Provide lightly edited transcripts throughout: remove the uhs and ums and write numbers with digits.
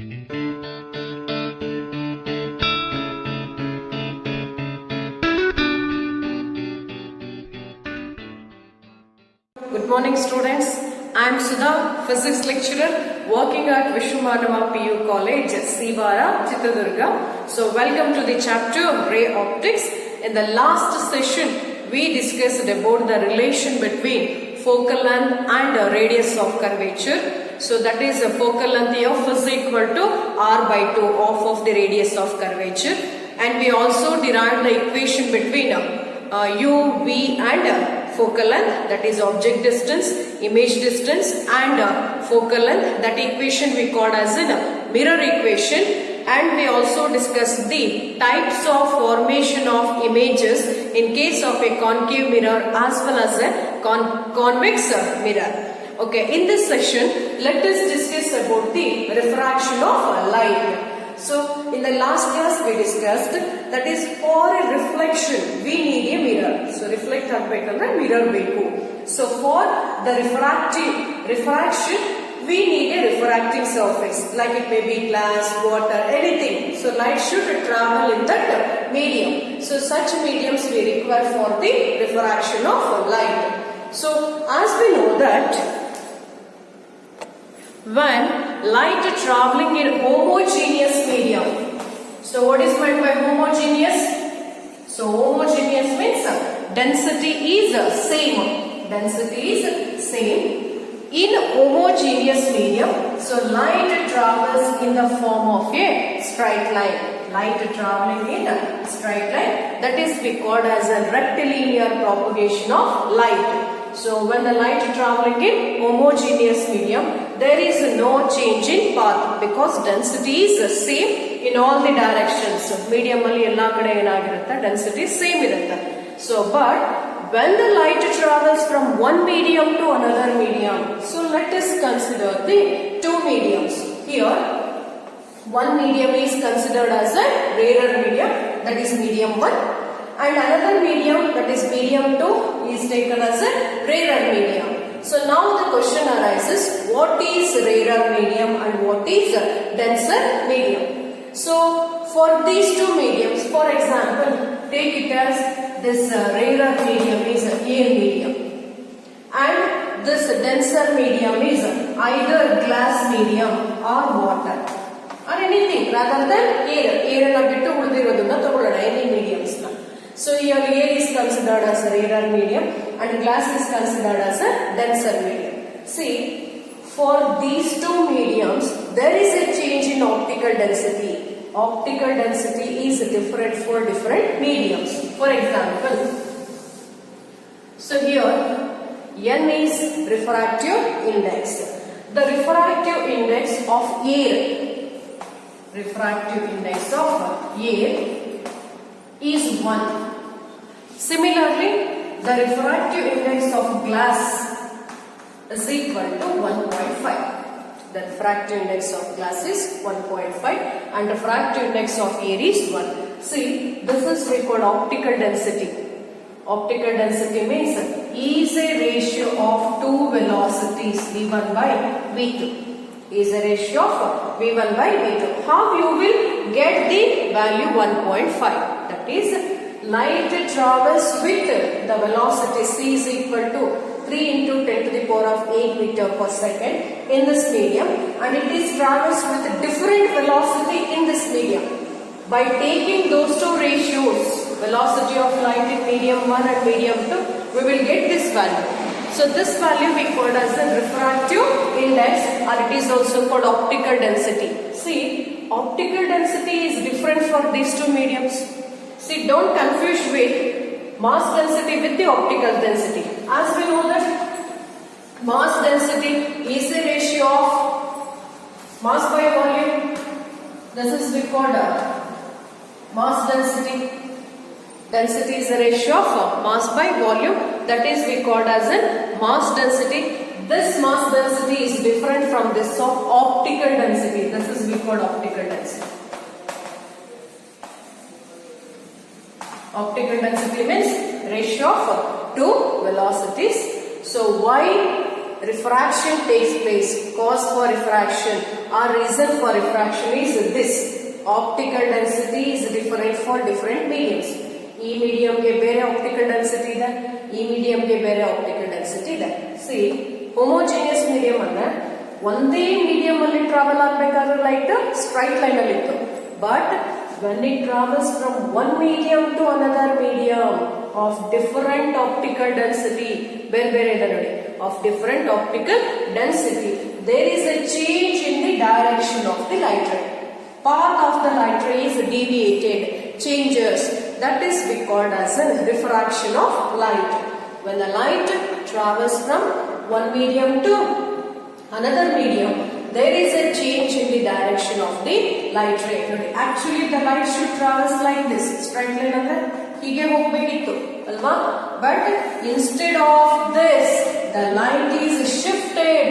Good morning students. I am Sudha, physics lecturer working at Vishwamanama PU College, Sivara, Chitradurga. So welcome to the chapter of ray optics. In the last session we discussed about the relation between focal length and radius of curvature. So that is a focal length of is equal to r by 2 of the radius of curvature, and we also derived the equation between u, v and focal length, that is object distance, image distance, and focal length. That equation we called as a mirror equation. And we also discussed the types of formation of images in case of a concave mirror as well as a convex mirror. Okay, in this session, let us discuss about the refraction of light. So, in the last class we discussed that is for a reflection we need a mirror. So, reflect agbekanದ್ರೆ mirror ಬೇಕು. So, for the refraction we need a refracting surface, like it may be glass, water, anything. So, light should travel in that medium. So, such mediums we require for the refraction of light. So, as we know that when light traveling in homogeneous medium. So what is meant by homogeneous? So homogeneous means density is same. Density is same in homogeneous medium. So light travels in the form of a straight line. Light traveling in a straight line, that is we called as a rectilinear propagation of light. So when the light traveling in homogeneous medium, there is no change in path because density is the same in all the directions. Medium alli ella kade enagirutte density same irutte. So but when the light travels from one medium to another medium, so let us consider the two mediums. Here one medium is considered as a rarer medium, that is medium 1, and another medium, that is medium 2, is taken as a rarer medium. So now the question arises, what is rarer medium and what is denser medium? So for these two mediums, for example, take it as this rarer medium is air medium and this denser medium is either glass medium or water or anything rather than air. Any mediums. So here air is considered as a rarer medium and glass is considered as a denser medium. See, for these two mediums, there is a change in optical density. Optical density is different for different mediums. For example, so here N is refractive index. The refractive index of air, is 1. Similarly, the refractive index of glass is equal to 1.5. The refractive index of glass is 1.5 and refractive index of air is 1. See, this is we call optical density. Optical density means is a ratio of two velocities V1 by V2. Is a ratio of V1 by V2. How you will get the value 1.5? That is, light travels with the velocity c is equal to 3 into 10 to the power of 8 meter per second in this medium, and it is travels with different velocity in this medium. By taking those two ratios, velocity of light in medium 1 and medium 2, we will get this value. So this value we called as the refractive index, or it is also called optical density. See, optical density is different for these two mediums. See, don't confuse with mass density with the optical density. As we know that mass density is a ratio of mass by volume. This is we called mass density. Density is a ratio of mass by volume. That is we called as a mass density. This mass density is different from this of optical density. This is we called optical density. Optical density means ratio of two velocities. So why refraction takes place. Cause for refraction or reason for refraction is this. Optical density is different for different mediums. ಈ ಮೀಡಿಯಂಗೆ ಬೇರೆ optical density ಇದೆ, ಈ ಮೀಡಿಯಂಗೆ ಬೇರೆ optical density ಇದೆ. C homogeneous medium ಅಂದ್ರೆ ಒಂದೇ medium ಅಲ್ಲಿ travel ಆಗಬೇಕಾದ್ರೆ ಲೈಟ್ ಸ್ಟ್ರೈಟ್ ಲೈನ್ ಅಲ್ಲಿ ಇತ್ತು. But when it travels from one medium to another medium of different optical density, ಬೇರೆ ಇದೆ ನೋಡಿ, of different optical density, there is a change in the direction of the light ray. Path of the light ray is deviated, changes. That is we called as a refraction of light. When the light travels from one medium to another medium, there is a change in the direction of the light ray. Actually the light should travel like this, straight line ಅಂದ್ರೆ ಹೀಗೆ ಹೋಗಬೇಕಿತ್ತು ಅಲ್ವಾ? But instead of this, the light is shifted.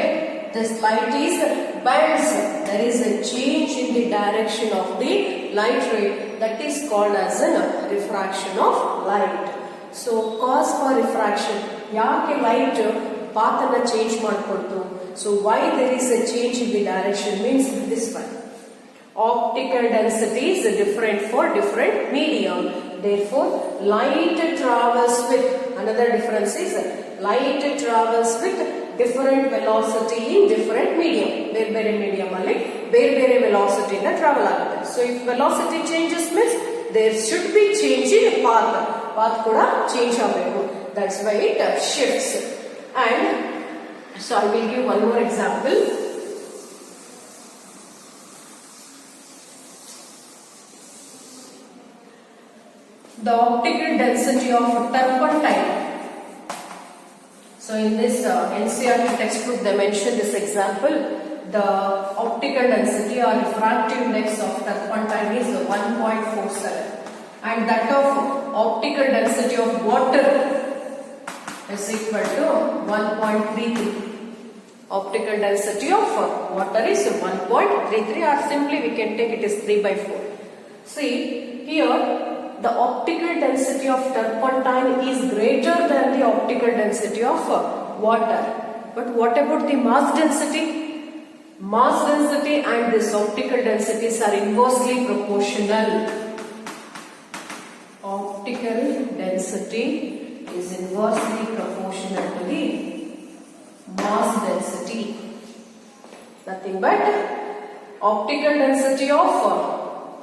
This light is bends. There is a change in the direction of the light ray. That is called as a refraction of light. So cause for refraction, ಯಾಕೆ light path ಅನ್ನ change ಮಾಡ್ಕೊಳ್ತು? So why there is a change in the direction means this one. Optical density is different for different medium. Therefore, light travels with, another difference is light travels with different velocity in different medium. ಬೇರೆ medium ಅಲ್ಲಿ ಬೇರೆ velocity ಇಂದ travel ಆಗುತ್ತೆ. So if velocity changes means there should be change in path. Path ಕೂಡ change ಆಗಬೇಕು. That's why it shifts. And so I will give one more example. The optical density of turpentine. So in this NCERT textbook they mention this example. The optical density or refractive index of turpentine is 1.47 and that of optical density of water is equal to 1.33. Optical density of water is 1.33 or simply we can take it as 3/4. See here the optical density of turpentine is greater than the optical density of water. But what about the mass density? Mass density and this optical densities are inversely proportional. Optical density is inversely proportional to the mass density. Nothing but optical density of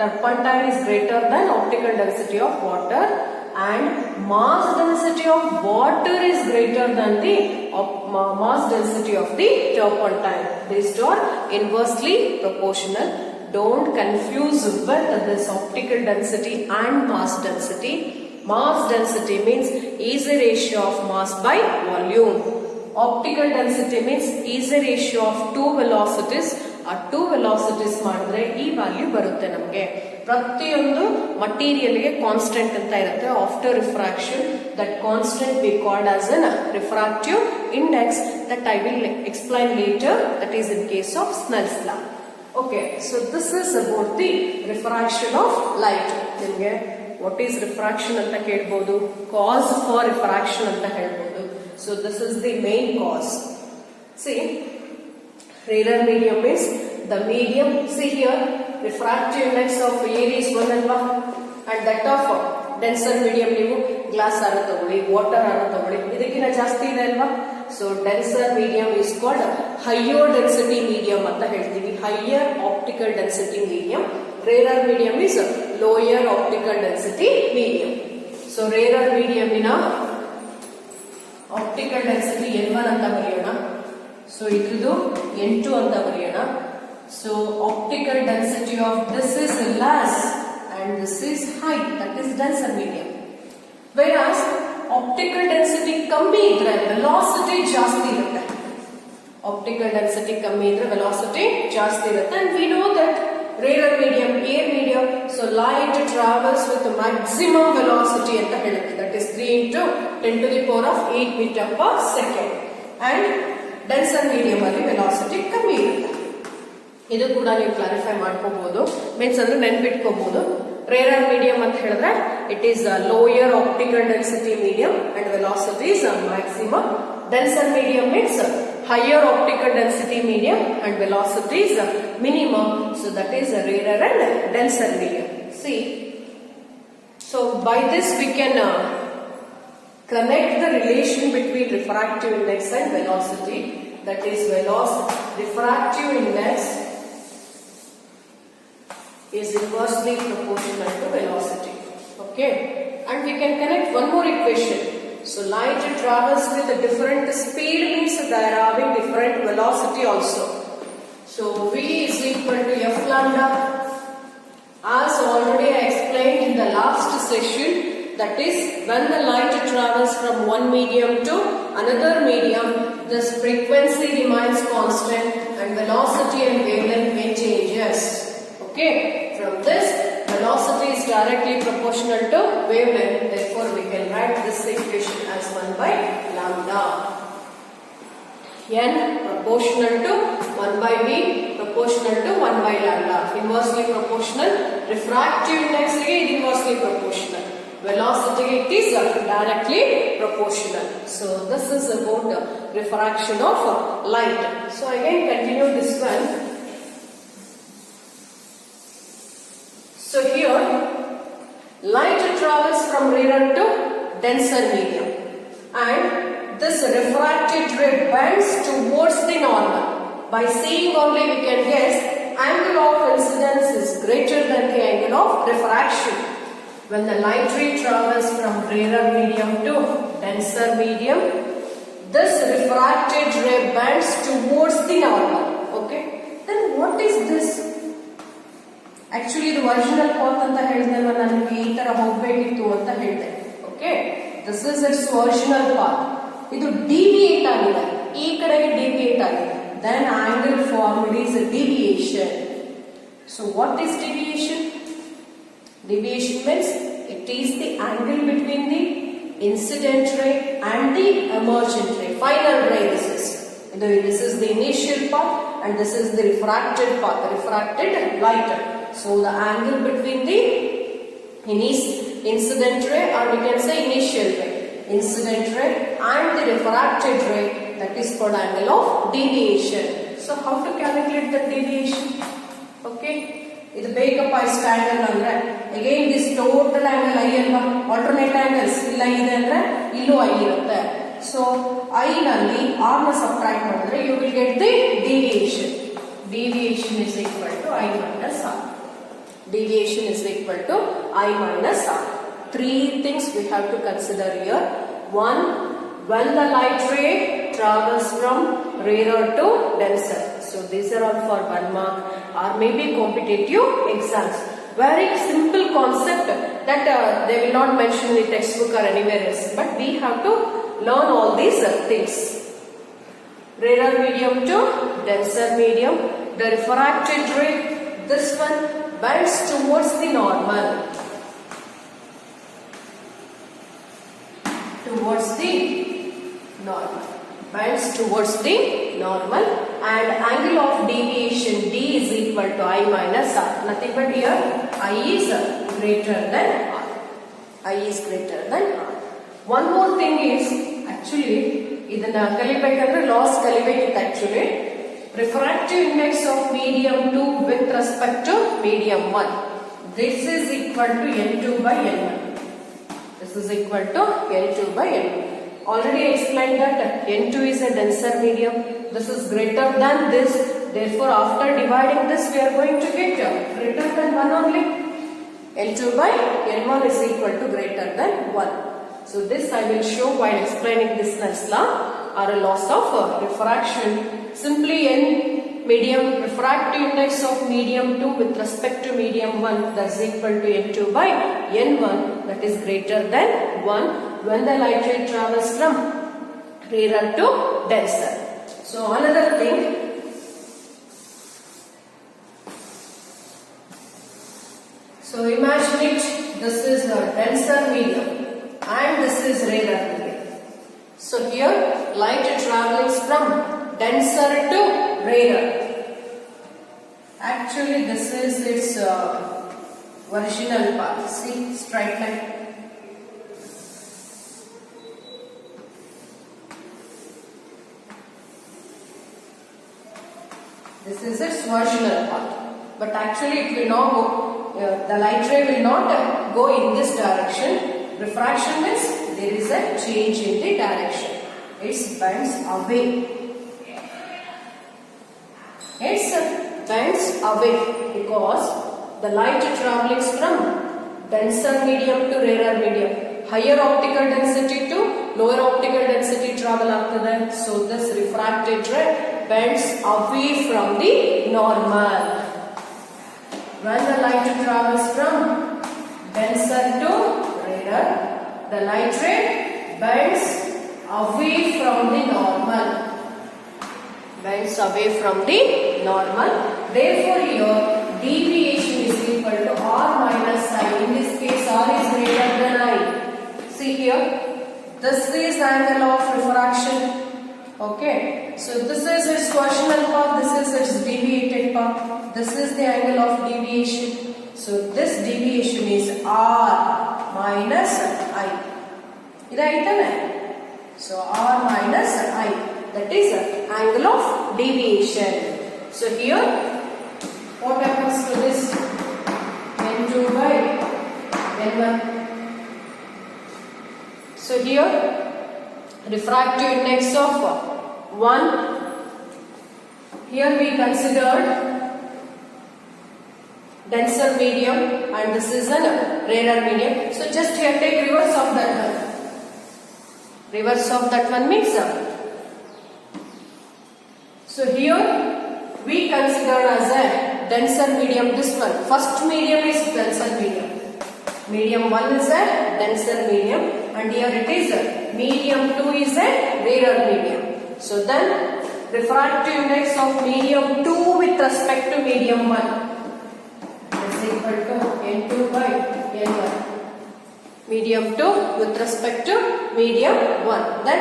turpentine is greater than optical density of water and mass density of water is greater than the mass density of the turpentine. These two are inversely proportional. Don't confuse with this optical density and mass density. Mass density means is a ratio of mass by volume. Optical density means is a ratio of two velocities. ಆ two velocities ಮಾಡಿದ್ರೆ ಈ value ಬರುತ್ತೆ ನಮಗೆ. ಪ್ರತಿಯೊಂದು ಮಟೀರಿಯಲ್ಗೆ constant ಅಂತ ಇರುತ್ತೆ after refraction. That constant we called as an refractive index that I will explain later. That is in case of Snell's law. Okay, so this is about the refraction of light. ನಿಮಗೆ what is refraction ಅಂತ ಕೇಳ್ಬೋದು, cause for refraction ಅಂತ ಹೇಳ್ಬೋದು. So this is the main cause. See rarer medium means the medium, see here refractive index of air is 1 alva and that of denser medium ನೀವು glass ಆರ ತಗೊಳ್ಳಿ, water ಆರ ತಗೊಳ್ಳಿ, ಇದಕ್ಕಿಂತ ಜಾಸ್ತಿ ಇದೆ ಅಲ್ವಾ. So denser medium is called higher density medium ಅಂತ ಹೇಳ್ತೀವಿ. Higher optical density medium. Rarer medium is lower optical density medium. So rarer ಮೀಡಿಯಮಿನ ಆಪ್ಟಿಕಲ್ ಡೆನ್ಸಿಟಿ N1 ಅಂತ ಬರೆಯೋಣ. ಸೊ ಇದು N2 ಅಂತ ಬರೆಯೋಣ. So optical density of this is less and this is high, that is denser medium. Whereas optical density ಕಮ್ಮಿ ಇದ್ರೆ velocity ಜಾಸ್ತಿ ಇರುತ್ತೆ. Optical density ಕಮ್ಮಿ ಇದ್ರೆ velocity ಜಾಸ್ತಿ ಇರುತ್ತೆ. And we know that rarer medium, air medium, so light travels with maximum velocity ಅಂತ ಹೇಳುತ್ತೆ. That is 3 into 10 to the power of 8 meter per second. And denser medium ಅಲ್ಲಿ velocity ಕಮ್ಮಿ ಇರುತ್ತೆ. ಇದು ಕೂಡ ನೀವು ಕ್ಲಾರಿಫೈ ಮಾಡ್ಕೋಬಹುದು. ಮೀನ್ಸ್ ಅಂದ್ರೆ ನೆನ್ಪಿಟ್ಕೋಬಹುದು. ರೇರರ್ ಮೀಡಿಯಂ ಅಂತ ಹೇಳಿದ್ರೆ it is lower optical density medium and velocity is maximum. Denser medium means higher optical density medium and velocity is minimum. So that is a rarer and denser medium. See, so by this we can connect the relation between refractive index and velocity. That is refractive index is inversely proportional to velocity. Okay, and we can connect one more equation. So light travels with a different speed means they are having different velocity also. So V is equal to F lambda. As already I explained in the last session, that is when the light travels from one medium to another medium, this frequency remains constant and velocity and wavelength may changes. Okay, from this velocity is directly proportional to wavelength, therefore we can write this equation as 1 by lambda. N proportional to 1 by V proportional to 1 by lambda. Inversely proportional. Refractive index is inversely proportional. Velocity it is directly proportional. So this is about refraction of light. So again continue this one. So here, light travels from rarer to denser medium and this refracted ray bends towards the normal. By seeing only we can guess angle of incidence is greater than the angle of refraction. When the light ray travels from rarer medium to denser medium, this refracted ray bends towards the normal. Okay, then what is this? Actually, the original path anta helidalva nanage ee tara hogbekittu anta helide. Okay, this is its original path. Idu deviate agide, ee kadege deviate agide. Then angle formed is a deviation. So what is deviation? Deviation means it is the angle between the incident ray and the emergent ray, final ray. This is the initial path and this is the refracted path, the refracted light. So the angle between the incident ray, or we can say initial ray, incident ray and the refracted ray, that is called angle of deviation. So how to calculate the deviation? Okay, this Baker-Pai standard andre again this total angle I alva, alternate angles illa ide andre illu I irutte. So I nalli r na subtract madidre you will get the deviation. Deviation is equal to I minus r. Deviation is equal to I minus r. Three things we have to consider here. One, when the light ray travels from rarer to denser. So these are all for 1 mark or maybe competitive exams. Very simple concept that they will not mention in the textbook or anywhere else. But we have to learn all these things. Rarer medium to denser medium. The refracted ray, this one bends towards the normal. Towards the normal. Bends towards the normal and angle of deviation D is equal to I minus R. Nothing but here I is greater than R. I is greater than R. One more thing is actually idana kalibekandre loss kalibekittu actually. Refractive index of medium 2 with respect to medium 1. This is equal to N2 by N1. This is equal to N2 by N1. Already explained that N2 is a denser medium. This is greater than this. Therefore, after dividing this, we are going to get greater than 1 only. N2 by N1 is equal to greater than 1. So this I will show while explaining this Snell's law or a loss of refraction. Simply N medium refractive index of medium 2 with respect to medium 1, that is equal to N2 by N1, that is greater than 1 when the light ray travels from rarer to denser. So another thing, so imagine it, this is a denser medium and this is rarer medium. So here light traveling from denser to rarer. Actually this is its original path. See, straight line. This is its versional path. But actually it will not go, the light ray will not go in this direction. Refraction means there is a change in the direction. It bends away. It bends away because the light traveling from denser medium to rarer medium. Higher optical density to lower optical density travel agtade. So this refracted ray bends away from the normal. When the light travels from denser to rarer, the light ray bends away from the normal. Bends away from the normal. Therefore, here deviation is equal to R minus I. In this case, R is greater than I. See here, this is angle of refraction. Okay, so this is its versional path, this is its deviated path. This is the angle of deviation. So this deviation is R minus I. So R minus I, that is angle of deviation. So here, what happens to this? N2 by N1. So here, refractive index of 1. Here we considered denser medium and this is a rarer medium. So just here take reverse of that one. Reverse of that one means so here we considered as a denser medium this one. First medium is denser medium. Medium 1 is a denser medium and here it is medium 2 is a rarer medium. So then refractive index of medium 2 with respect to medium 1 is equal to N2 by N1. Medium 2 with respect to medium 1. Then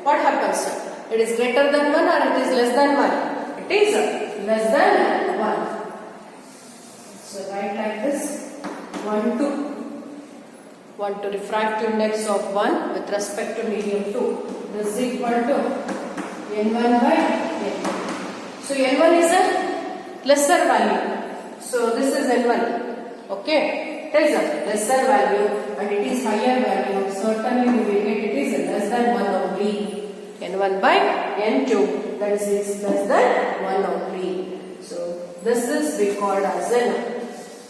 what happens? It is greater than 1 or it is less than 1? It is less than 1. So write like this. 1 to refractive index of 1 with respect to medium 2. This is equal to N1 by N2. So N1 is a lesser value. So this is N1. Okay. It is a lesser value and it is higher value. Certainly we will get it is less than 1 only. N1 by N2. That is less than 1 only. So this is we called as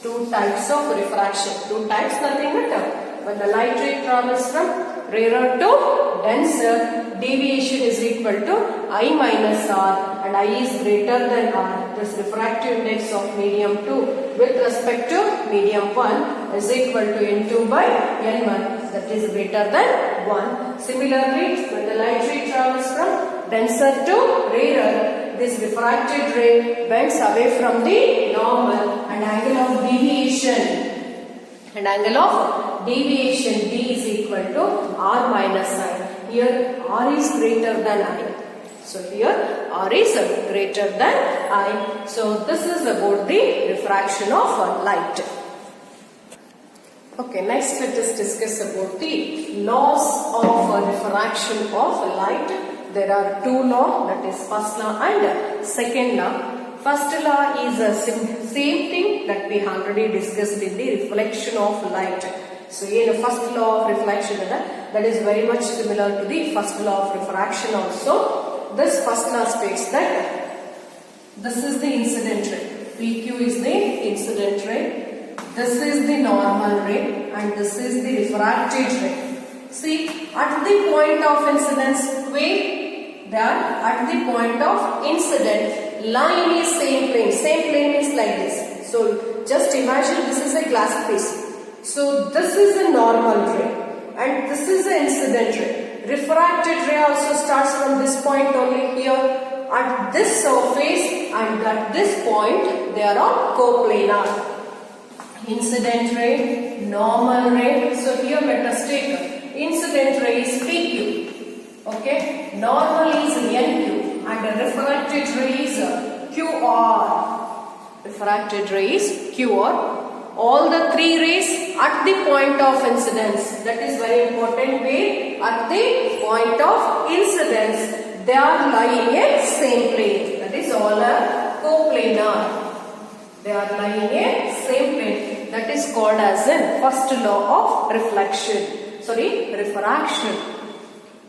two types of refraction. Two types, nothing but when the light ray travels from rarer to denser, deviation is equal to I minus R and I is greater than R. This refractive index of medium 2 with respect to medium 1 is equal to N2 by N1, that is greater than 1. Similarly, when the light ray travels from denser to rarer, this refracted ray bends away from the normal and angle of deviation. And angle of deviation D is equal to R minus I. Here R is greater than I. So here R is greater than I. So this is about the refraction of light. Okay, next let us discuss about the laws of refraction of light. There are two laws, that is first law and second law. First law is the same thing that we already discussed in the reflection of light. So in the first law of reflection, that is very much similar to the first law of refraction also. This first law states that this is the incident ray. PQ is the incident ray. This is the normal ray and this is the refracted ray. See, at the point of incidence, wait, that at the point of incident, line is same plane. Same plane is like this. So just imagine this is a glass piece. So this is a normal ray and this is an incident ray. Refracted ray also starts from this point only here. At this surface and at this point they are all coplanar. Incident ray, normal ray. So here let us take incident ray is PQ. Okay. Normal is NQ. And the refracted ray is QR. Refracted ray is QR. All the three rays at the point of incidence. That is very important way. At the point of incidence, they are lying in same plane. That is all are coplanar. They are lying in same plane. That is called as in first law of reflection. Sorry, refraction.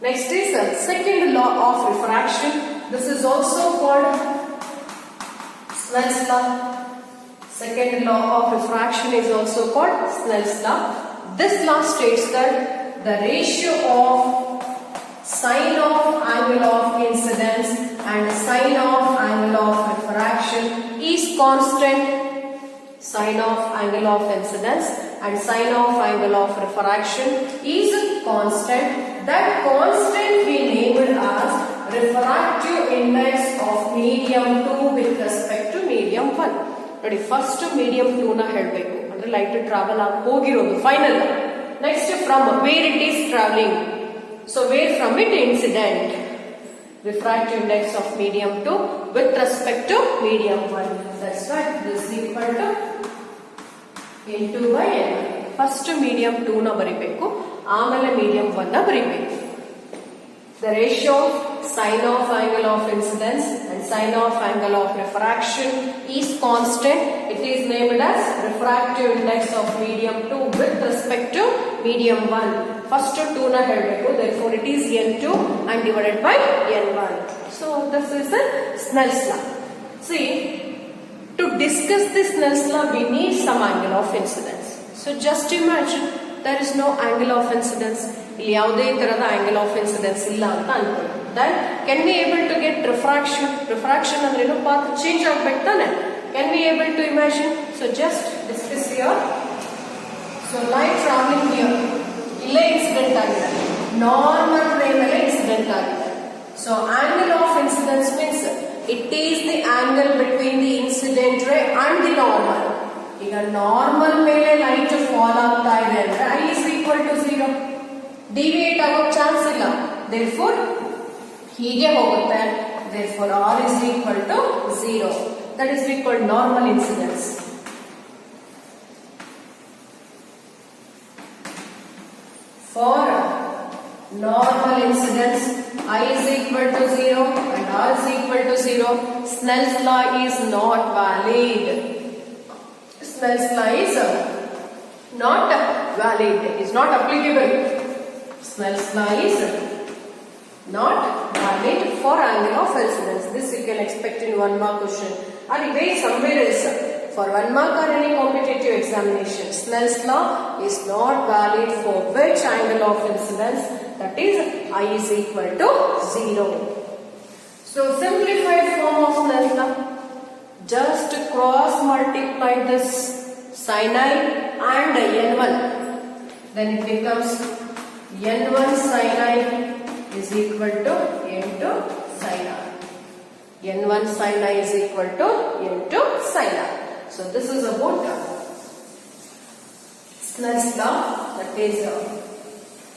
Next is the second law of refraction. This is also called Snell's law. Second law of refraction is also called Snell's law. This law states that the ratio of sine of angle of incidence and sine of angle of refraction is constant. Sine of angle of incidence and sine of angle of refraction is constant. That constant we named as refractive index of medium 2 with respect to medium 1. Ready? First medium 2 na helbeku andre light travel aagi hogirodu final. Next from where it is traveling. So where from it incident. Refractive index of medium 2 with respect to medium 1. That's why this is equal to n2 by n1. First medium 2 na baribeku, ಆಮೇಲೆ medium 1 na baribeku. The ratio of sine of angle of incidence and sine of angle of refraction is constant. It is named as refractive index of medium 2 with respect to medium 1. First 2 na helbeku, therefore it is n2 and divided by n1. So this is the Snell's law. See, to discuss this Snell's law we need some angle of incidence. So just imagine there is no angle of incidence. ಇಲ್ಲಿ ಯಾವುದೇ ತರದ angle of incidence ಇಲ್ಲ ಅಂತ ಅನ್ಕೊಳ್ಳಿ. Then can we able to get refraction? Refraction ಅಂದ್ರೆ ಏನು? path change ಆಗಬೇಕು ತಾನೆ? Can we able to imagine? So just discuss here. So light traveling here. ಇಲ್ಲೇ ಇನ್ಸಿಡೆಂಟ್ ಆಗಿದೆ. ನಾರ್ಮಲ್ ವೇ ಮೇಲೆ ಇನ್ಸಿಡೆಂಟ್ ಆಗಿದೆ. So angle of incidence means it is the angle between the incident ray and the normal. ಈಗ normal ಮೇಲೆ light fall ಆಗ್ತಾ ಇದೆ ಅಂದ್ರೆ I is equal to 0. Deviate ಆಗೋ ಚಾನ್ಸ್ ಇಲ್ಲ. therefore ಹೀಗೆ ಹೋಗುತ್ತೆ. therefore R is equal to 0. that is we call normal incidence. For normal incidence I is equal to 0 and R is equal to 0. Snell's law is not valid. Snell's law is not valid. It is not applicable. Snell's law is not valid for angle of incidence. This you can expect in 1 mark question or even somewhere else. For 1 mark or any competitive examination, Snell's law is not valid for which angle of incidence? That is I is equal to 0. So simplified form of Snell's law. Just cross multiply this sin I and n1. Then it becomes n1 sin I is equal to n2 sin R. n1 sin I is equal to n2 sin R. So this is about Snell's law, that is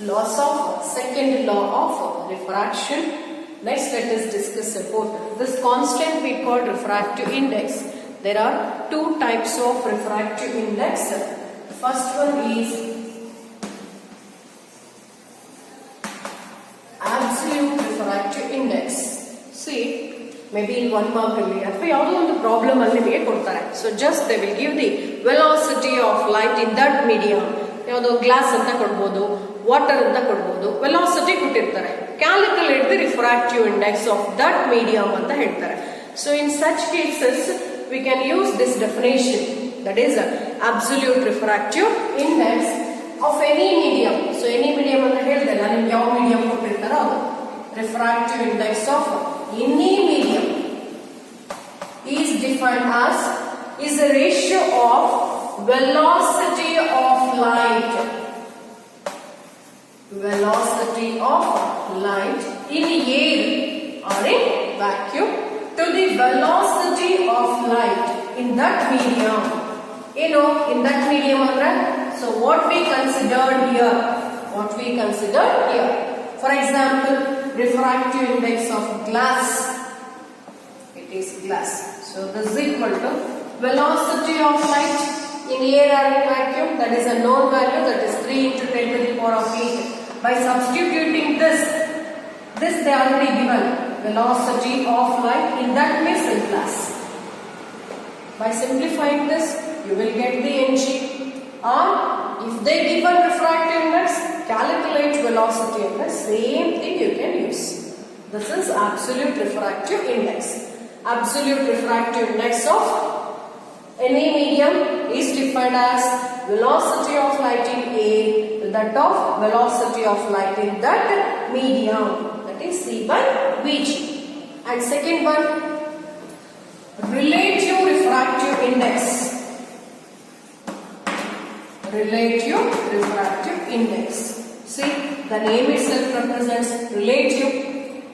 laws of second law of refraction. Next let us discuss about this constant we call refractive index. There are two types of refractive index. The first one is absolute refractive index. See, maybe in 1 mark alli ಅಥವಾ ಯಾವುದೋ ಒಂದು problem ಅಲ್ಲಿ ನಿಮಗೆ ಕೊಡ್ತಾರೆ. So just they will give the velocity of light in that medium. ಯಾವುದೋ glass ಅಂತ ಕೊಡ್ಬೋದು, water ಅಂತ ಕೊಡ್ಬೋದು, ವೆಲಾಸಿಟಿ ಕೊಟ್ಟಿರ್ತಾರೆ. Calculate the refractive index of that medium ಅಂತ ಹೇಳ್ತಾರೆ. So in such cases we can use this definition, that is absolute refractive index of any medium. So any medium ಅಂತ ಹೇಳಿದಲ್ಲ, ನಿಮ್ಗೆ ಯಾವ ಮೀಡಿಯಂ ಕೊಟ್ಟಿರ್ತಾರೋ ಅದು refractive index of any medium is defined as is a ratio of velocity of light in air or in vacuum to the velocity of light in that medium. You know, in that medium, so what we considered here, for example, refractive index of glass, it is glass. So this is equal to velocity of light in air or in vacuum, that is a known value, that is 3 into 10 to the power of 8. By substituting this they already given velocity of light in that means in glass. By simplifying this, you will get the Ng. Or if they given refractive index, calculate velocity index. Same thing you can use. This is absolute refractive index. Absolute refractive index of any medium is defined as velocity of light in A with that of velocity of light in that medium. That is C by Vg. And second one, relative refractive index. Relative refractive index. See, the name itself represents relative.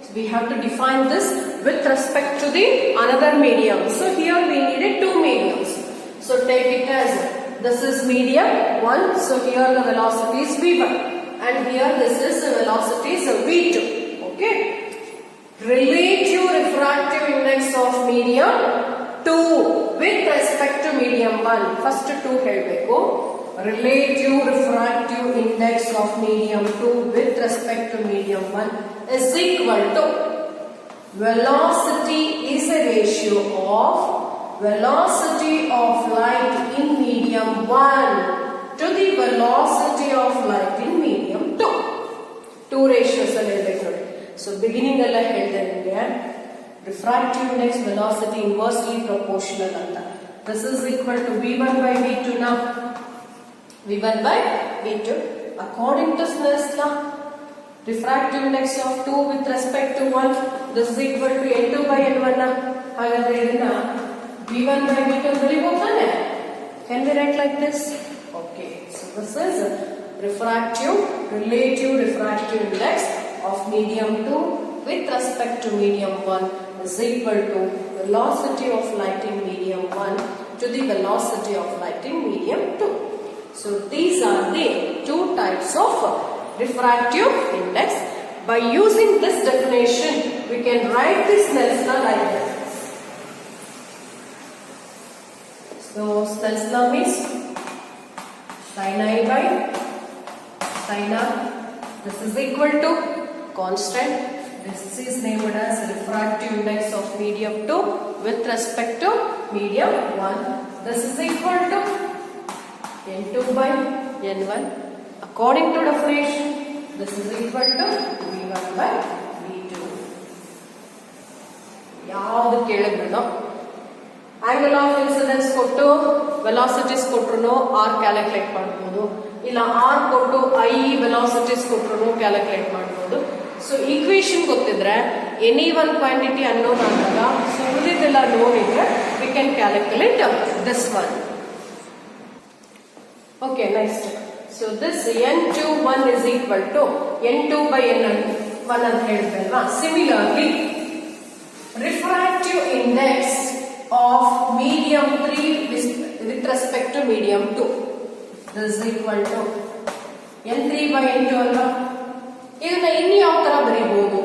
So we have to define this with respect to the another medium. So here we needed two mediums. So take it as this is medium 1. So here the velocity is v1. And here this is the velocity is v2. Okay. Relative refractive index of medium 2 with respect to medium 1. First 2 helbeku. Relative refractive index of medium 2 with respect to medium 1 is equal to velocity is a ratio of velocity of light in medium 1 to the velocity of light in medium 2. Two ratios are related. So beginning alla helidenge refractive index velocity inversely proportional anta. This is equal to v1 by v2 now. v1 by v2 according to Snell's law. Refractive index of 2 with respect to 1. This is equal to n2 by n1 now. ಹಾಗಾದ್ರೆ ಇದನ್ನ v1 by v2 ಬರೀಬಹುದು ತಾನೆ? Can we write like this? Okay. So this is relative refractive index of medium 2 with respect to medium 1 is equal to velocity of light in medium 1 to the velocity of light in medium 2. So these are the two types of refractive index. By using this definition, we can write this Snell's law like this. So Snell's law means sin I by sin R. This is equal to constant. This is named as refractive index of medium 2 with respect to medium 1. This is equal to n2 by n1. According to definition, this is equal to v1 by v2. ಯಾವುದು ಕೇಳಿದ್ರು angle of incidence ಕೊಟ್ಟು velocities ಕೊಟ್ರು R calculate ಮಾಡಬಹುದು, ಇಲ್ಲ R ಕೊಟ್ಟು I velocities ಕೊಟ್ರು calculate ಮಾಡಬಹುದು. So equation ಗೊತ್ತಿದ್ರೆ ಎನಿ ಒನ್ ಕ್ವಾಂಟಿಟಿ ಅನ್ನೋನ್ ಆದಾಗ ಸೊ ಉಳಿದೆಲ್ಲ ನೋನ್ ಇದ್ರೆ we can calculate this one. Okay, next. So this n21 is equal to n2 by n1 ಅಂತ ಹೇಳಿದ್ರಲ್ವಾ. Similarly, refractive index of medium 3 with respect to medium 2. This is equal to n3 by n2 ಅಲ್ವಾ. ಇದನ್ನ ಇನ್ನು ಯಾವ ತರ ಬರೀಬಹುದು?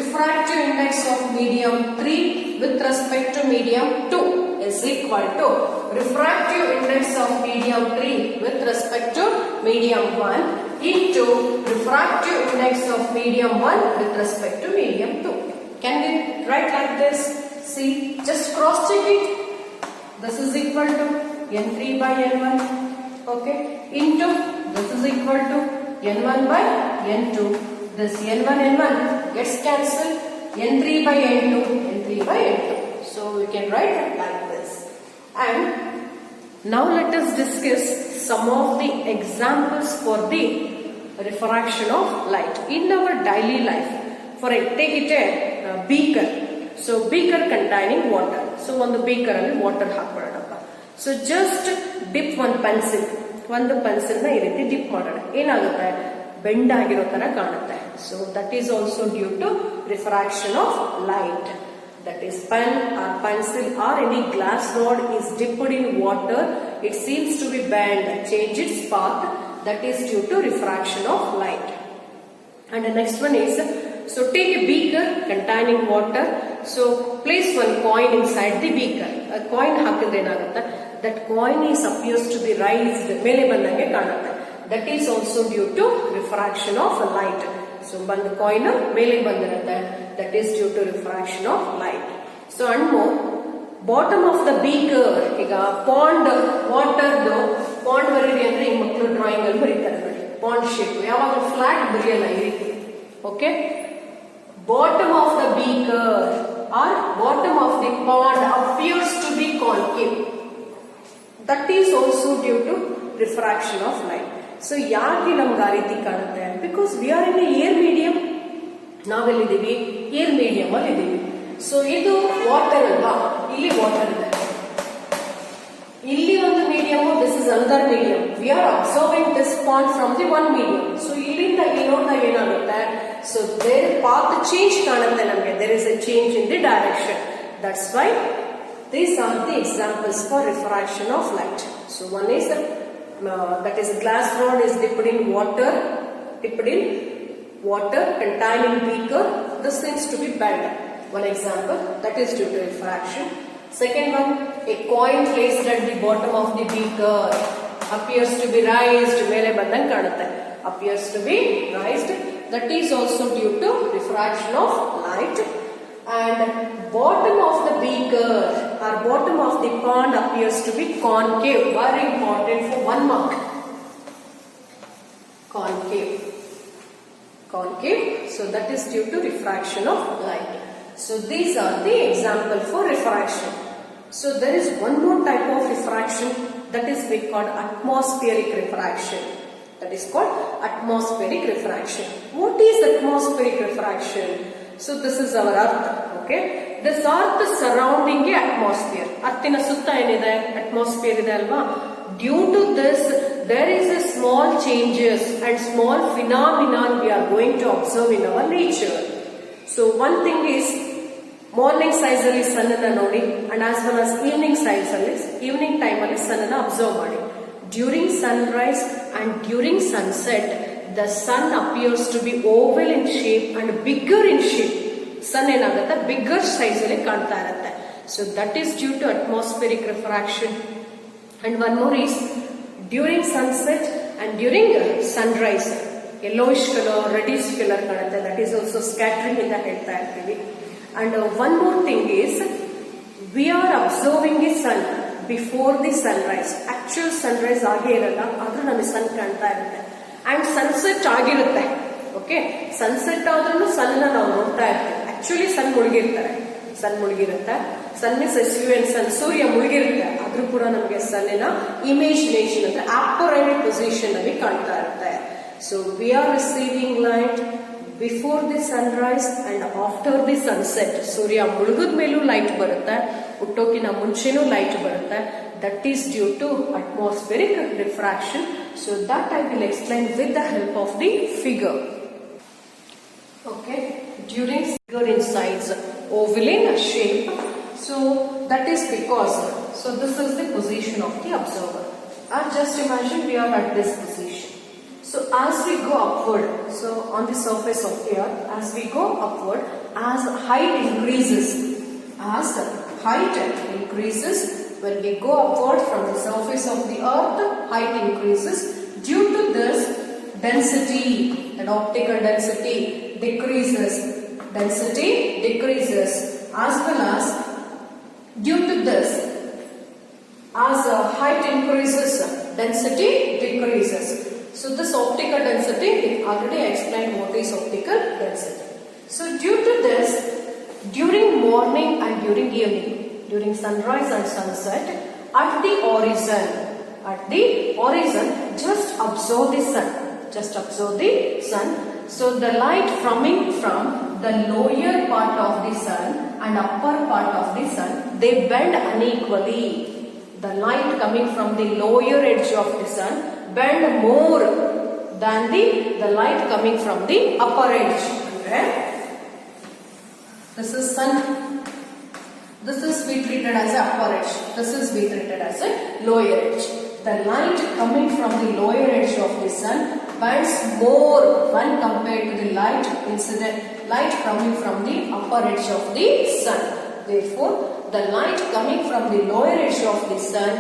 Refractive index of medium 3 with respect to medium 2 is equal to refractive index of medium 3 with respect to medium 1 into refractive index of medium 1 with respect to medium 2. Can we write like this? See, just cross check it. This is equal to n3 by n1. Okay, into this is equal to n1 by n2. This n1 gets cancelled. n3 by n2, n3 by n2. So we can write it like this. And now let us discuss some of the examples for the refraction of light in our daily life. For take it a beaker. So beaker containing water. So on the beaker alli water ಹಾಕ್ಕೊಳ್ಳೋಣಪ್ಪ. So just dip one pencil. ಒಂದು pencil ನ ಈ ರೀತಿ dip ಮಾಡೋಣ. ಏನಾಗುತ್ತೆ? Bend ಆಗಿರೋ ತರ ಕಾಣುತ್ತೆ. So that is also due to refraction of light. That is pen or pencil or any glass rod is dipped in water. It seems to be bent, change its path. That is due to refraction of light. And the next one is, so take a beaker containing water. So place one coin inside the beaker. A coin ಹಾಕಿದ್ರೆ ಏನಾಗುತ್ತೆ? That coin is supposed to be raised. ಮೇಲೆ ಬಂದಂಗೆ ಕಾಣುತ್ತೆ. That is also due to refraction of light. So ಬಂದ coin ಮೇಲೆ ಬಂದಿರುತ್ತೆ. That is due to refraction of light. So and more, bottom of the beaker. ಈಗ pond ವಾಟರ್ದು pond ಬರೀರಿ ಅಂದ್ರೆ ಈ ಮಕ್ಕಳು ಡ್ರಾಯಿಂಗ್ ಅಲ್ಲಿ ಬರೀತಾರೆ ನೋಡಿ, ಪಾಂಡ್ ಶೇಪ್. ಯಾವಾಗ ಫ್ಲಾಟ್ ಬರೆಯಲ್ಲ ಈ ರೀತಿ. Okay, bottom of the beaker or bottom of the pond appears to be concave. That is also due to refraction of light. So ಯಾಕೆ ನಮ್ಗೆ ಆ ರೀತಿ ಕಾಣುತ್ತೆ? Because we are in a air medium. ನಾವೆಲ್ಲಿದ್ದೀವಿ? Air medium ಅಲ್ಲಿ ಇದ್ದೀವಿ. So ಇದು water ಅಲ್ವಾ, ಇಲ್ಲಿ ವಾಟರ್ ಇದೆ, ಇಲ್ಲಿ ಒಂದು medium, this is another medium. V are observing this point from the one medium. So ಇಲ್ಲಿಂದ ಇಲ್ಲಿ ನೋಡಿದಾಗ ಏನಾಗುತ್ತೆ? ಸೊ ದೇರ್ ಪಾತ್ ಚೇಂಜ್ ಕಾಣುತ್ತೆ ನಮಗೆ. There is a change in the direction. That's why these are the examples for refraction of light. So one is that is glass rod is dipped in water containing beaker. This seems to be bent. One example, that is due to refraction. Second one, a coin placed at the bottom of the beaker appears to be raised. Mele bandan kanutte, appears to be raised. That is also due to refraction of light. And bottom of the beaker or bottom of the pond appears to be concave. Very important for 1 mark. Concave. So that is due to refraction of light. So these are the example for refraction. So there is one more type of refraction, that is we called atmospheric refraction. That is called atmospheric refraction. What is atmospheric refraction? So this is our earth. Okay, this earth surrounding a atmosphere. Earthina sutta enide atmosphere ide alva. Due to this there is a small changes and small phenomenon we are going to observe in our nature. So one thing is morning size alli sun anna nodi, and as well as evening size alli evening time alli sun anna observe madi. During sunrise and during sunset the sun appears to be oval in shape and bigger in shape. Sun ಏನಾಗುತ್ತೆ bigger size ಅಲ್ಲಿ ಕಾಣ್ತಾ ಇರುತ್ತೆ. So that is due to atmospheric refraction. And one more is during sunset and during sunrise yellowish colour, reddish colour ಕಾಣುತ್ತೆ. That is also scattering ಇಂದ ಹೇಳ್ತಾ ಇರ್ತೀವಿ. And one more thing is we are observing the sun before the sunrise. Actual sunrise ಆಗೇ ಇರಲ್ಲ, ಆದ್ರೂ ನಮಗೆ sun ಕಾಣ್ತಾ ಇರುತ್ತೆ. ಅಂಡ್ ಸನ್ಸೆಟ್ ಆಗಿರುತ್ತೆ. ಓಕೆ, ಸನ್ಸೆಟ್ ಆದ್ರೂ ಸನ್ ನಾವು ನೋಡ್ತಾ ಇರ್ತೀವಿ. Actually sun ಮುಳುಗಿರುತ್ತೆ. ಸನ್ ಇಸ್ ಸನ್, ಸೂರ್ಯ ಮುಳುಗಿರುತ್ತೆ, ಆದ್ರೂ ಕೂಡ ನಮಗೆ ಸನ್ನಿನ ಇಮೇಜಿನೇಷನ್ ಅಂದ್ರೆ ಅಪರೆಂಟ್ ಪೊಸಿಷನ್ ಅಲ್ಲಿ ಕಾಣ್ತಾ ಇರುತ್ತೆ. So we are receiving light before the sunrise and after the sunset. ಸೂರ್ಯ ಮುಳುಗಿದ ಮೇಲೂ ಲೈಟ್ ಬರುತ್ತೆ, ಹುಟ್ಟೋಕಿನ ಮುಂಚೆನೂ ಲೈಟ್ ಬರುತ್ತೆ. That is due to atmospheric refraction. So that I will explain with the help of the figure. Okay, during figure in size oval in shape. So that is because, so this is the position of the observer. Just imagine we are at this position. So as we go upward, so on the surface of the earth, as we go upward, as height increases, when we go upward from the surface of the earth, height increases. Due to this, density and optical density decreases. As well as due to this, as height increases, density decreases. So this optical density, already I explained what is optical density. So due to this, during morning and during evening, during sunrise and sunset, at the horizon, just observe the sun. So the light coming from the lower part of the sun and upper part of the sun, they bend unequally. The light coming from the lower edge of the sun bend more than the light coming from the upper edge. Okay? This is sun. This is we treated as a upper edge. This is we treated as a lower edge. The light coming from the lower edge of the sun bends more when compared to the light coming from the upper edge of the sun. Therefore, the light coming from the lower edge of the sun,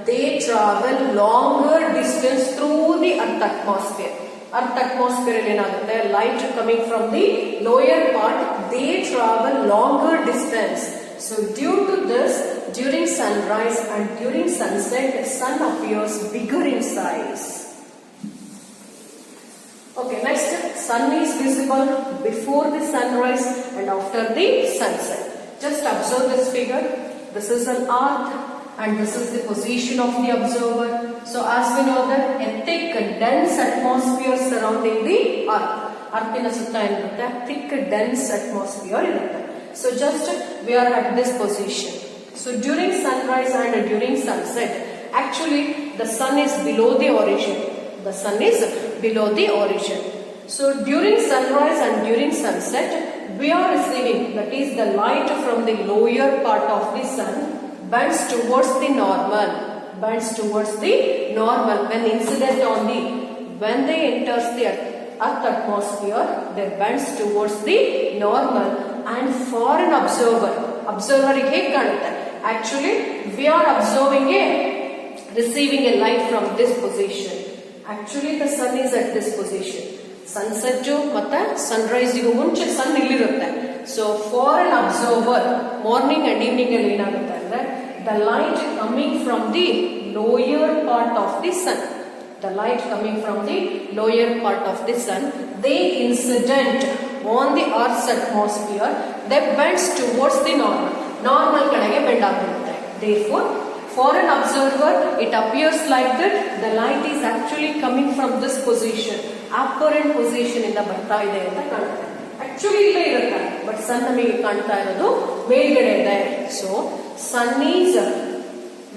they travel longer distance through the earth atmosphere. Earth atmosphere ಏನಾಗುತ್ತೆ, light coming from the lower part, they travel longer distance. So due to this, during sunrise and during sunset, sun appears bigger in size. Okay, next, sun is visible before the sunrise and after the sunset. Just observe this figure. This is an earth and this is the position of the observer. So as we know that a thick dense atmosphere surrounding the earth. Earthina sutta irutte thick dense atmosphere irutte. So just we are at this position. So during sunrise and during sunset, actually the sun is below the origin. The sun is below the origin. So during sunrise and during sunset, we are receiving, that is the light from the lower part of the sun bends towards the normal. Bends towards the normal when incident on the, when they enters the earth atmosphere, they bends towards the normal. And for an observer ಗೆ ಕಾಣುತ್ತೆ. Actually we are observing receiving a light from this position. Actually the sun is at this position. Sunset ಮತ್ತೆ sunrise ಗೂ ಮುಂಚೆ sun ಇಲ್ಲಿರುತ್ತೆ. So for an observer morning and evening ಅಲ್ಲಿ ಏನಾಗುತ್ತೆ ಅಂದ್ರೆ the light coming from the lower part of the sun. The light coming from the lower part of the sun, they incident on the earth's atmosphere, they bends towards the normal. Normal ಕಡೆಗೆ bend ಆಗಿರುತ್ತೆ. Therefore, for an observer, it appears like that the light is actually coming from this position. Apparent position ಇಂದ ಬರ್ತಾ ಇದೆ ಅಂತ ಕಾಣುತ್ತೆ. Actually ಇಲ್ಲೇ ಇರುತ್ತೆ, but sun ನಮಗೆ ಕಾಣ್ತಾ ಇರೋದು ಮೇಲ್ಗಡೆ ಇದೆ. So, sun is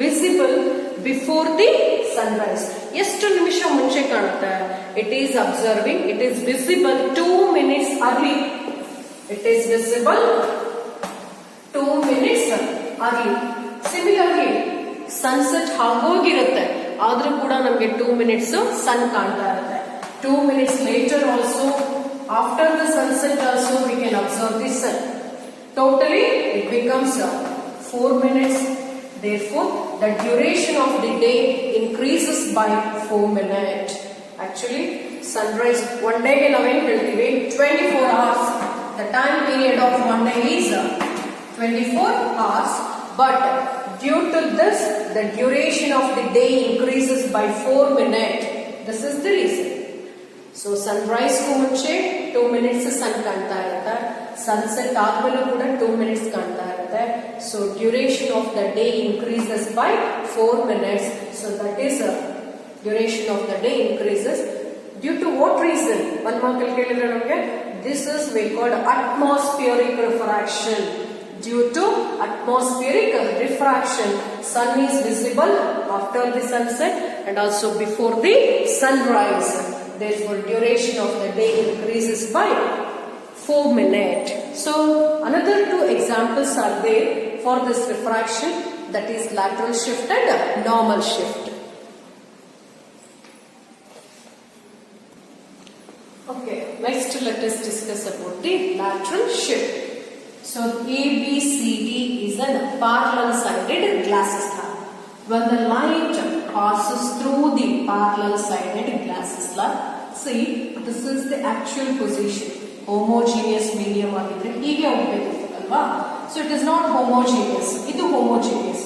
visible before the sunrise. ಎಷ್ಟು ನಿಮಿಷ ಮುಂಚೆ ಕಾಣುತ್ತೆ? It is observing, it is visible 2 minutes early. It is visible 2 minutes early. Similarly, sunset ಆಗೋಗಿರುತ್ತೆ, ಆದ್ರೂ ಕೂಡ ನಮಗೆ 2 minutes sun ಕಾಣ್ತಾ ಇರುತ್ತೆ. 2 minutes later also, after the sunset also we can observe the sun. Totally it becomes 4 minutes. Therefore, the duration of the day increases by 4 minutes. Actually, sunrise one day ಗೆ ನಾವೇನು ಹೇಳ್ತೀವಿ 24 hours. The time period of one day is 24 hours. But due to this, the duration of the day increases by 4 minutes. This is the reason. So sunrise ಗೂ ಮುಂಚೆ 2 minutes sun ಕಾಣ್ತಾ ಇರುತ್ತೆ. Sunset ಆದ್ಮೇಲೆ ಕೂಡ 2 minutes ಕಾಣ್ತಾ ಇರುತ್ತೆ. So duration of the day increases by 4 minutes. So that is duration of the day increases. Due to what reason? One markal ಕೇಳಿದ್ರೆ ನಮಗೆ this is we called atmospheric refraction. Due to atmospheric refraction, sun is visible after the sunset and also before the sunrise. Therefore, duration of the day increases by 4 minutes. So, another 2 examples are there for this refraction, that is lateral shift and normal shift. Okay, next let us discuss about the lateral shift. So, ABCD is a parallel-sided glass slab. When the light passes through the parallel-sided glass slab, see, this is the actual position. Homogeneous medium ಆಗಿದ್ರೆ ಹೀಗೆ ಹೋಗಬೇಕು ಅಲ್ವಾ? So it is not homogeneous. ಇದು homogeneous.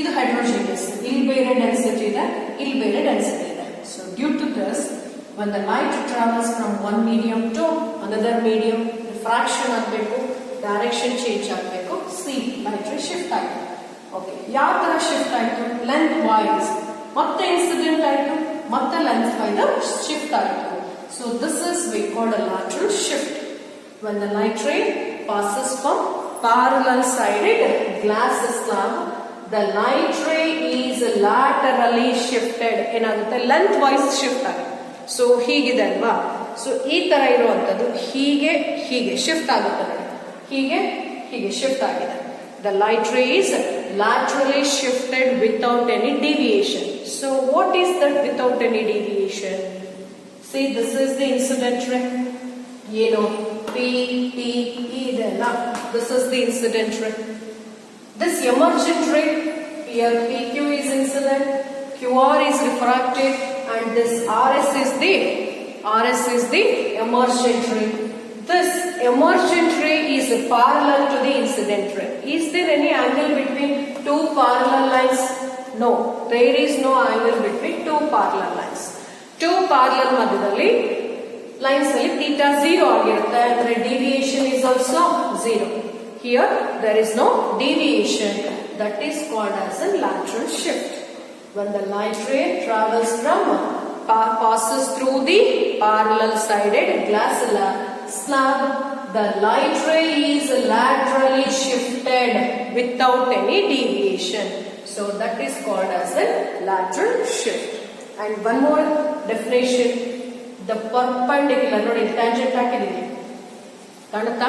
ಇದು heterogeneous. ಇಲ್ಲಿ ಬೇರೆ density ಇದೆ, ಇಲ್ಲಿ ಬೇರೆ density ಇದೆ. So due to this, when the light travels from one medium to another medium, refraction ಆಗಬೇಕು, direction change ಆಗಬೇಕು. See, light ray shift ಆಗಿದೆ. Okay, ಯಾವ ತರ ಶಿಫ್ಟ್ ಆಯ್ತು? Length wise. ಮತ್ತೆ ಇನ್ಸಿಡೆಂಟ್ ಆಯ್ತು, ಮತ್ತೆ ಲೆಂತ್ ವೈಸ್ ಶಿಫ್ಟ್ ಆಯ್ತು. So this is we call a lateral shift. When the light ray passes from parallel sided glass slab, the light ray is laterally shifted. ಏನಾಗುತ್ತೆ? Length wise shift ಆಗುತ್ತೆ. So ಹೀಗಿದೆ ಅಲ್ವಾ? So ಈ ತರ ಇರುವಂತದ್ದು ಹೀಗೆ ಹೀಗೆ ಶಿಫ್ಟ್ ಆಗುತ್ತೆ ನೋಡಿ. ಹೀಗೆ ಹೀಗೆ ಶಿಫ್ಟ್ ಆಗಿದೆ. The light ray is laterally shifted without any deviation. So what is that without any deviation? See, this is the incident ray. P, T, E ಇದೆಲ್ಲ. This is the incident ray. This emergent ray, here PQ is incident, QR is refracted, and this RS is the emergent ray. This emergent ray is parallel to the incident ray. Is there any angle between two parallel lines? No, there is no angle between two parallel lines. Two parallel madhyadalli lines alli theta 0 ಆಗಿರುತ್ತೆ ಅಂದ್ರೆ deviation is also 0. Here there is no deviation. That is called as a lateral shift. When the light ray travels from passes through the parallel sided glass slab, the light ray is laterally shifted without any deviation. So that is called as a lateral shift. And one more definition, the perpendicular, ನೋಡಿ tangent ಹಾಕಿದೀನಿ ಕಾಣುತ್ತಾ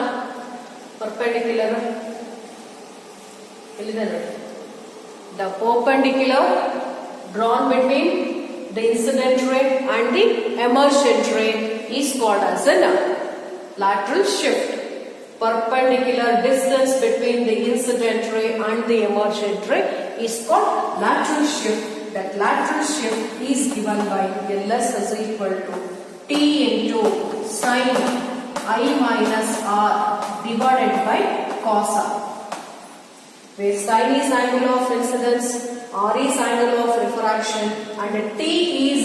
perpendicular ಎಲ್ಲಿದೆ ನೋಡಿ, the perpendicular drawn between the incident ray and the emergent ray is called as a lateral shift. Perpendicular distance between the incident ray and the emergent ray is called lateral shift. That lateral shift is given by Ls is equal to T into sin I minus R divided by cos R, where sin is angle of incidence, R is angle of refraction, and T is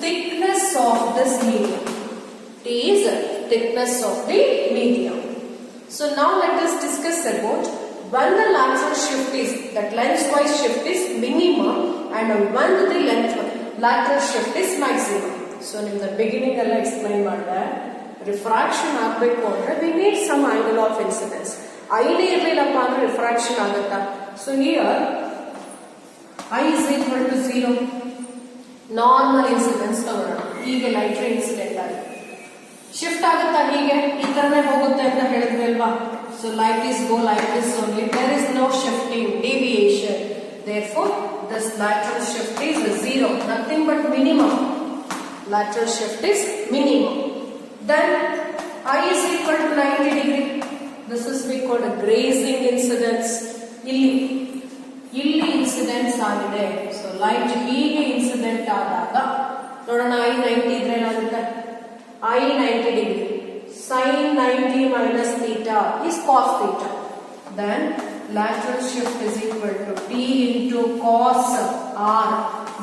thickness of this medium. T is thickness of the medium. So now let us discuss about when the lateral shift is, that lengthwise shift is minimum, and when the lateral shift is maximum. So in the beginning I explain ಮಾಡಿದೆ, refraction ಆಗಬೇಕು ಅಂದ್ರೆ we need some angle of incidence. ಐನೇ ಇರಲಿಲ್ಲಪ್ಪ ಅಂದ್ರೆ refraction ಆಗುತ್ತಾ? So here I is equal to 0, normal incidence ತಗೊಳ್ಳೋಣ. ಈಗ light ray incident ಆಗಿದೆ, shift ಆಗುತ್ತಾ? ಹೀಗೆ ಈ ತರನೇ ಹೋಗುತ್ತೆ ಅಂತ ಹೇಳಿದ್ವಿ ಅಲ್ವಾ? So light is go like this only, there is no shifting, deviation. Therefore this lateral shift is 0, nothing but minimum. Lateral shift is minimum. Then I is equal to 90 degree. This is we called a grazing incidence. ಇಲ್ಲಿ incidence ಆಗಿದೆ. So light ಹೀಗೆ incident ಆದಾಗ ನೋಡೋಣ, I 90 ಇದ್ರೆ ಏನಾಗುತ್ತೆ? I 90 degree sin 90 minus theta is cos theta. Then lateral shift is equal to T into cos R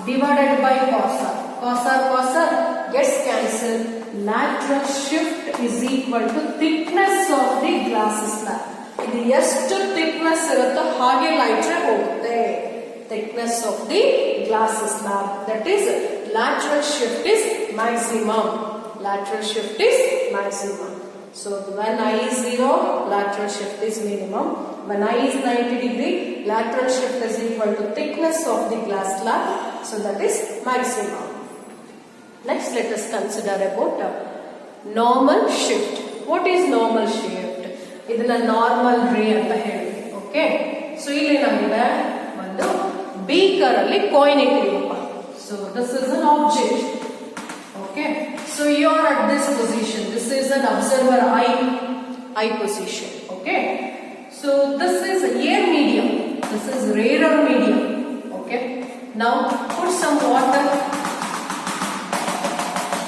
divided by cos R. Cos R gets cancelled. Lateral shift is equal to thickness of the glass slab. ಇದು ಎಷ್ಟು thickness ಇರುತ್ತೋ ಹಾಗೆ light ray ಹೋಗುತ್ತೆ. Thickness of the glass slab, that is lateral shift is maximum. Lateral shift is maximum. So when I is 0, lateral shift is minimum. When I is 90 degree, lateral shift is equal to thickness of the glass slab. So that is maximum. Next let us consider about normal shift. What is normal shift? ಇದನ್ನ normal ರೇ ಅಂತ ಹೇಳ್ತೀವಿ. Okay, so ಇಲ್ಲಿ ನಮಗೆ ಒಂದು beaker ಅಲ್ಲಿ coin ಇಟ್ಟಿದೀವಪ್ಪ. So this is an object. Okay, so you are at this position, this is an observer eye position. Okay, so this is air medium, this is rarer medium. Okay, now put some water,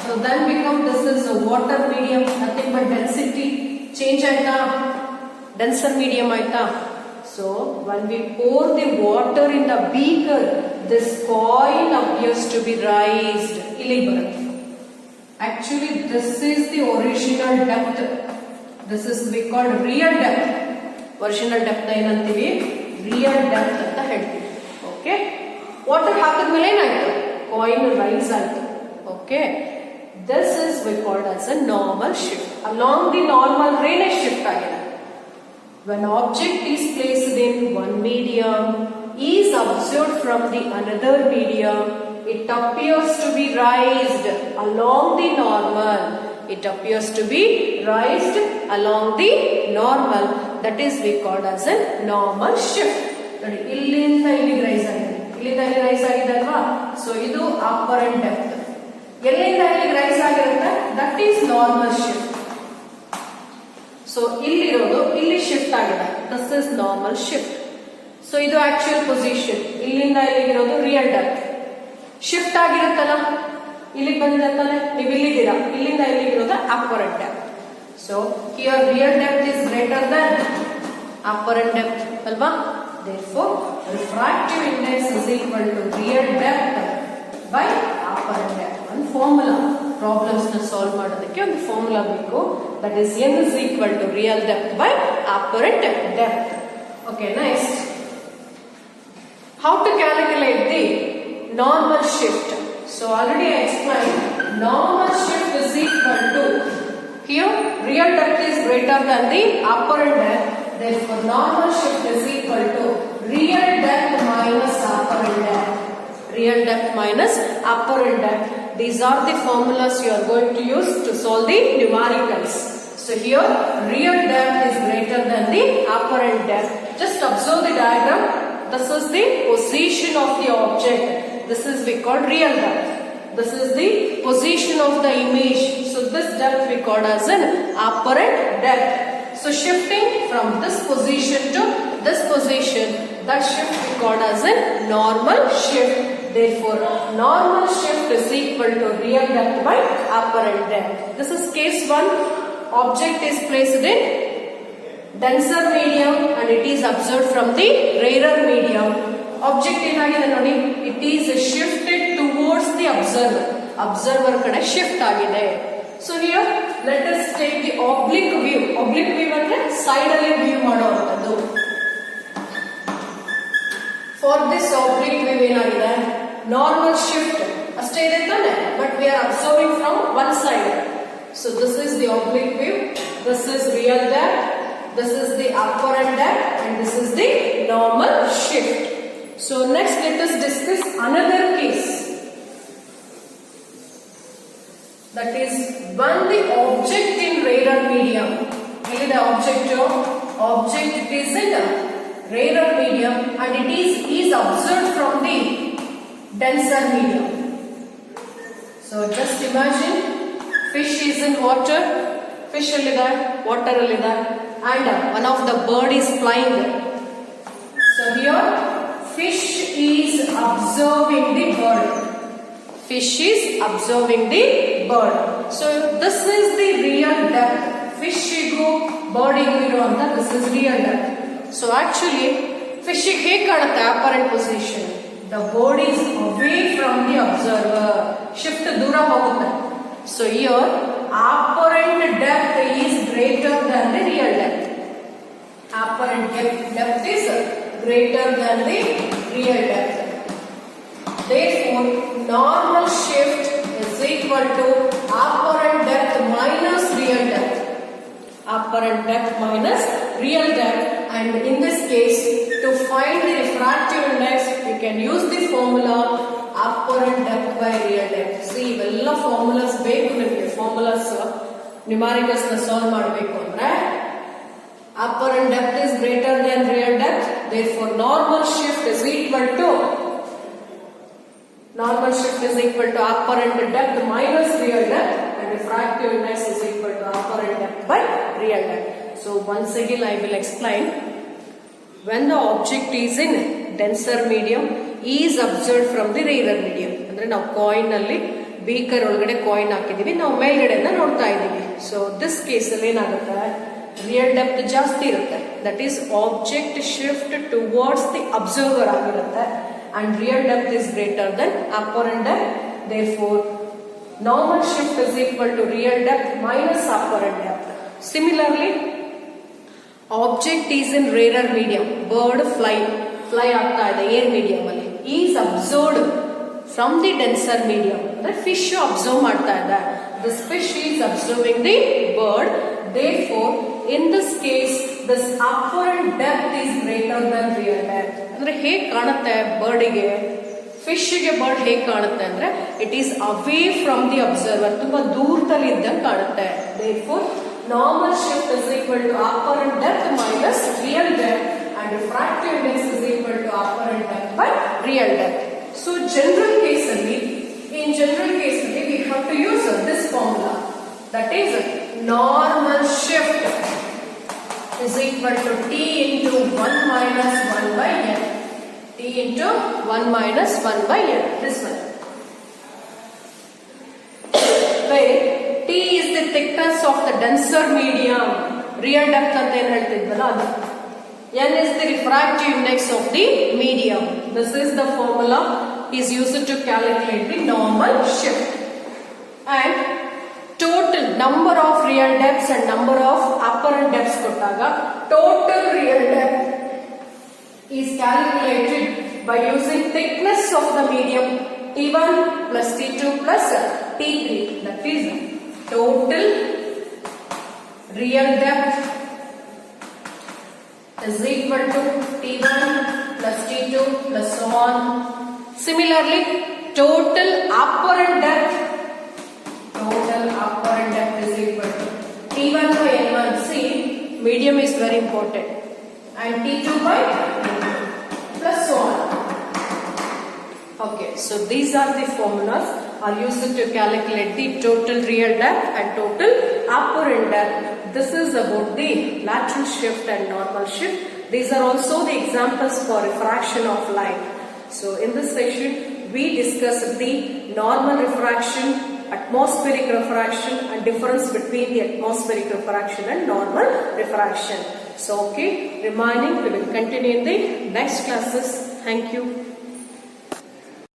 so then become this is a water medium, nothing but density change aita, denser medium aita. So when we pour the water in the beaker, this coin appears to be raised. Illi barutte. Actually this is the original depth. This is we called real depth. Original depth ಏನಂತೀವಿ? Real depth ಅಂತ ಹೇಳ್ತೀವಿ. Okay, water ಹಾಕಿದ್ಮೇಲೆ ಏನಾಯ್ತು? Coin rice ಆಯ್ತು. Okay, this is we called as a normal shift. Along the normal ray shift ಆಗಿದೆ. When object is placed in one medium, is observed from the another medium, it appears to be raised along the normal. It appears to be raised along the normal. That is we called as a normal shift. ನೋಡಿ, ಇಲ್ಲಿಂದ ಇಲ್ಲಿಗೆ rice ಆಗಿದೆ, ಇಲ್ಲಿಂದ ಇಲ್ಲಿ rice ಆಗಿದೆ ಅಲ್ವಾ? So ಇದು apparent depth. ಎಲ್ಲಿಂದ ಇಲ್ಲಿಗೆ ರೈಸ್ ಆಗಿರುತ್ತೆ, that is normal shift. So ಇಲ್ಲಿರೋದು ಇಲ್ಲಿ ಶಿಫ್ಟ್ ಆಗಿದೆ, this is normal shift. So ಇದು ಆಕ್ಚುಯಲ್ ಪೊಸಿಷನ್, ಇಲ್ಲಿಂದ ಇಲ್ಲಿಗಿರೋದು ರಿಯಲ್ ಡೆಪ್ತ್. ಶಿಫ್ಟ್ ಆಗಿರುತ್ತಲ್ಲ, ಇಲ್ಲಿಗೆ ಬಂದಿದೆ ಅಂತಾನೆ, ನೀವು ಇಲ್ಲಿದ್ದೀರಾ, ಇಲ್ಲಿಂದ ಇಲ್ಲಿಗಿರೋದು apparent depth. So here real depth is greater than apparent depth ಅಲ್ವಾ? Therefore, refractive index is equal to real depth by apparent depth. One formula. Problems na solve ಮಾಡೋದಕ್ಕೆ ಒಂದು ಫಾರ್ಮುಲಾ ಬೇಕು. That is n is equal to real depth by apparent depth. Okay, next. How to calculate the normal shift? So already I explained. Normal shift is equal to, here real depth is greater than the apparent depth. Therefore, normal shift is equal to real depth minus apparent depth. Real depth minus apparent depth. These are the formulas you are going to use to solve the numericals. So here, real depth is greater than the apparent depth. Just observe the diagram. This is the position of the object. This is we call real depth. This is the position of the image. So this depth we call as an apparent depth. So shifting from this position to this position, that shift we call as a normal shift. Therefore, normal shift is equal to real depth by apparent depth. This is case 1. Object is placed in denser medium and it is observed from the rarer medium. Object ಏನಾಗಿದೆ ನೋಡಿ, it is shifted towards the observer. Observer ಕಡೆ shift ಆಗಿದೆ. So here, let us take the oblique view. Oblique view ಅಂದ್ರೆ side ಅಲ್ಲಿ view ಮಾಡುವಂತದ್ದು. For this oblique view ಏನಾಗಿದೆ, normal shift ಅಷ್ಟೇ ಇದೆ ತಾನೆ, but we are observing from one side. So this is the oblique view, this is real depth, this is the apparent depth, and this is the normal shift. So next let us discuss another case. That is when the object in rarer medium, here the object is in a rarer medium and it is observed from the denser medium. So just imagine fish is in water, fish allida, water allida, and one of the bird is flying. So here fish is observing the bird. Fish is observing the bird. So this is the real depth. Fish go, bird iru anta, this is real depth. So actually fish ಹೇಗೆ ಕಾಣುತ್ತೆ apparent position? The bird is away from the observer. Shift ದೂರ ಹೋಗುತ್ತೆ. So here apparent depth is greater than the real depth. Apparent depth is greater than the real depth. Therefore, normal shift is equal to apparent depth minus real depth. Apparent depth minus real depth. And in this case, to find the refractive index, you can use the formula apparent depth by real depth. See, all formulas ಬೇಕು ನಿಮಗೆ. Formulas numericals na solve ಮಾಡಬೇಕು ಅಂದ್ರೆ apparent depth is greater than real depth. Therefore, normal shift is equal to apparent depth minus real depth, and refractive index is equal to apparent depth by real depth. So once again I will explain. When the object is in denser medium, is observed from the rarer medium. ಅಂದ್ರೆ ನಾವು coin ಅಲ್ಲಿ beaker ಒಳಗಡೆ coin ಹಾಕಿದೀವಿ, ನಾವು ಮೇಲ್ಗಡೆಯಿಂದ ನೋಡ್ತಾ ಇದೀವಿ. So this case ಅಲ್ಲಿ ಏನಾಗುತ್ತೆ, ರಿಯಲ್ ಡೆಪ್ತ್ ಜಾಸ್ತಿ ಇರುತ್ತೆ. That is object shift towards the observer ಆಗಿರುತ್ತೆ. And real depth is greater than apparent depth. Therefore, normal shift is equal to real depth minus apparent depth. Similarly, object is in rarer medium. Bird fly ಆಗ್ತಾ ಇದೆ air medium ಅಲ್ಲಿ. Is observed from the denser medium. The fish observe ಮಾಡ್ತಾ ಇದೆ. This fish is observing the bird. Therefore, in this case, this apparent depth is greater than real depth. ಅಂದ್ರೆ ಹೇಗೆ ಕಾಣುತ್ತೆ ಬರ್ಡಿಗೆ, ಫಿಶ್ಗೆ bird ಹೇಗೆ ಕಾಣುತ್ತೆ ಅಂದ್ರೆ it is away from the observer, ತುಂಬಾ ದೂರದಲ್ಲಿ ಇದ್ದಂಗೆ ಕಾಣುತ್ತೆ. Therefore, normal shift is equal to apparent depth minus real depth, and refractive index is equal to apparent depth by real depth. So in general case we have to use this formula. That is, normal shift is equal to t into 1 minus 1 by n. T into 1 minus 1 by n. This one. Where T is the thickness of the denser medium. Real depth ಅಂತ ಏನು ಹೇಳ್ತಿದ್ವಲ್ಲ ಅದು. N is the refractive index of the medium. This is the formula is used to calculate the normal shift. And total number of real depths and number of apparent depths kottaga total real depth is calculated by using thickness of the medium T1 plus T2 plus T3. That is total real depth is equal to T1 plus T2 plus so on. Similarly, total apparent depth is equal to T1 by N1. See, medium is very important. And T2 by N2 plus so on. Okay, so these are the formulas are used to calculate the total real depth and total apparent depth. This is about the lateral shift and normal shift. These are also the examples for refraction of light. So in this session, we discussed the normal refraction, atmospheric refraction and difference between the atmospheric refraction and normal refraction. So okay, remaining we will continue in the next classes. Thank you.